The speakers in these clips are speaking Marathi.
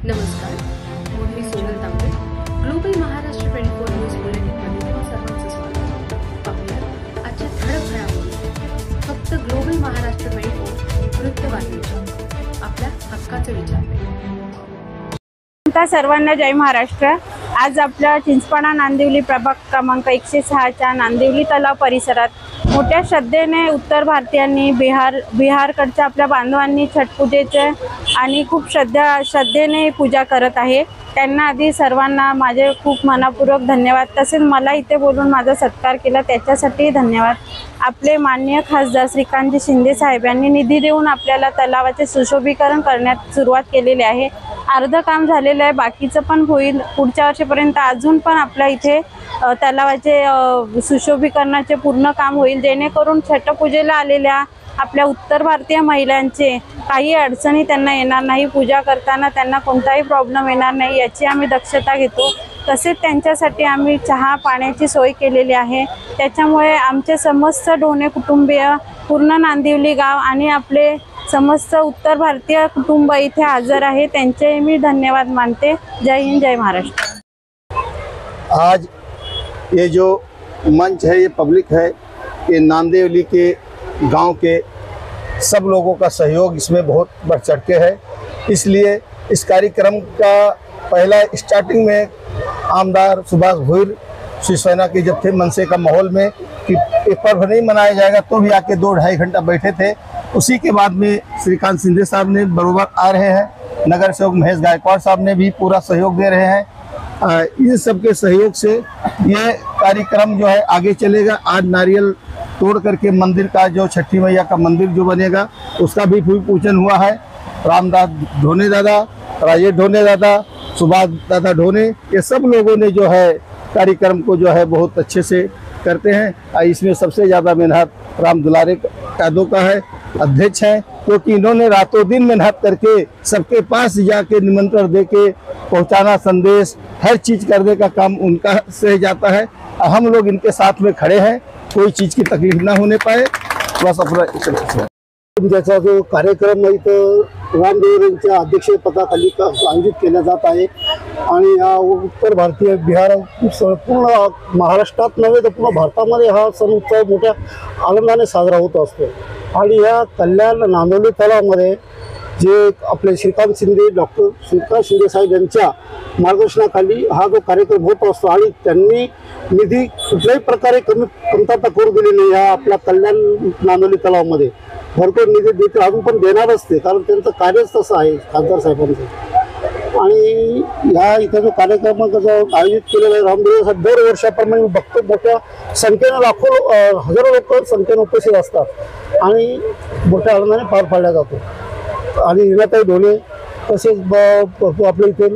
नमस्कार, मी सोनल तांबे. ग्लोबल महाराष्ट्र 24 न्यूज बुलेटिनमध्ये तुम्हा सर्वांचं स्वागत. पाहूया आजच्या ठळक घडामोडी. फक्त ग्लोबल महाराष्ट्र 24 वृत्तवाहिनीच्या आपल्या हक्काचे विचार. सर्वांना जय महाराष्ट्र. आज आपल्या चिंचपाडा नांदिवली प्रभाग क्रमांक 106च्या नांदिवली तलाव परिसरात मोठ्या श्रद्धेने उत्तर भारतीयांनी बिहारकडच्या आपल्या बांधवांनी छठपूजेचे आणि खूप श्रद्धेने पूजा करत आहे. त्यांना आधी सर्वांना माझे खूप मनापूर्वक धन्यवाद. तसेच मला इथे बोलून माझा सत्कार केला त्याच्यासाठी धन्यवाद. आपले माननीय खासदार श्रीकांतजी शिंदे साहेब यांनी निधी देऊन आपल्याला तलावाचे सुशोभीकरण करण्यात सुरुवात केलेली आहे. अर्ध काम झालेलं आहे, बाकीचं पण होईल पुढच्या वर्षीपर्यंत. अजून पण आपल्या इथे तलावाचे सुशोभीकरणाचे पूर्ण काम होईल, जेणेकरून छठपूजेला आलेल्या आपल्या उत्तर भारतीय महिलांचे काही अडचणी त्यांना येणार नाही. पूजा करताना त्यांना कोणताही प्रॉब्लेम येणार नाही याची आम्ही दक्षता घेतो. तसेच त्यांच्यासाठी आम्ही चहा पाण्याची सोय केलेली आहे. त्याच्यामुळे आमचे समस्त ढोणे कुटुंबीय, पूर्ण नांदिवली गाव आणि आपले समस्त उत्तर भारतीय कुटुंब इथे हजर आहे. त्यांचे मी धन्यवाद मानते. जय हिंद, जय महाराष्ट्र. आज ये जो मंच है, ये पब्लिक है, ये नांदिवली के गांव के सब लोगों का सहयोग इसमें बहुत बढ़ चढ़ के है. इसलिए इस कार्यक्रम का पहला स्टार्टिंग में आमदार सुभाष भुईर शिवसेना के जब थे मनसे का माहौल में कि एक पर्व नहीं मनाया जाएगा, तो भी आके 2-2.5 घंटा बैठे थे. उसी के बाद में श्रीकांत शिंदे साहब ने बरोबर आ रहे हैं, नगर सेवक महेश गायकवाड़ साहब ने भी पूरा सहयोग दे रहे हैं. इन सब के सहयोग से ये कार्यक्रम जो है आगे चलेगा. आज नारियल तोड़ करके मंदिर का जो छठी मैया का मंदिर जो बनेगा उसका भी भूमि पूजन हुआ है. रामदास ढोने दादा, राजेश ढोने दादा, सुभाष दादा ढोने, ये सब लोगों ने जो है कार्यक्रम को जो है बहुत अच्छे से करते हैं. इसमें सबसे ज़्यादा मेहनत राम दुलारे यादव का है, अध्यक्ष हैं, क्योंकि इन्होंने रातों दिन मेहनत करके सबके पास जाके निमंत्रण दे के पहुँचाना, संदेश हर चीज़ करने का काम उनका से जाता है. हम लोग इनके साथ में खड़े हैं, कोई चीज़ की तकलीफ ना होने पाए. बस अपना ज्याचा जो कार्यक्रम इथं रामदेव यांच्या अध्यक्षपदाखाली आयोजित केला जात आहे आणि या उत्तर भारतीय बिहार पूर्ण महाराष्ट्रात नव्हे तर पूर्ण भारतामध्ये हा सण उत्सव मोठ्या आनंदाने साजरा होत असतो. आणि या कल्याण नांदिवली तलावामध्ये जे आपले श्रीकांत शिंदे, डॉक्टर श्रीकांत शिंदे साहेब यांच्या मार्गदर्शनाखाली हा जो कार्यक्रम होत असतो आणि त्यांनी निधी कुठल्याही प्रकारे कमतरता करू दिली नाही. ह्या आपल्या कल्याण नांदिवली तलावामध्ये भरपूर निधी देते, अजून पण देणार असते, कारण त्यांचं कार्यच तसं आहे खासदार साहेबांचं. आणि ह्या इथं जो कार्यक्रम आयोजित केलेला आहे रामदेव साहेब दर वर्षाप्रमाणे बघतो मोठ्या संख्येनं हजारो लोक संख्येनं उपस्थित असतात आणि मोठ्या आनंदाने पार पाडला जातो. आणि हिनाताई ढोणे तसेच आपल्या इथे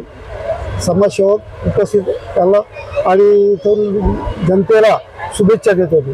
समाजसेवक उपस्थित झाला आणि इथून जनतेला शुभेच्छा देत होते.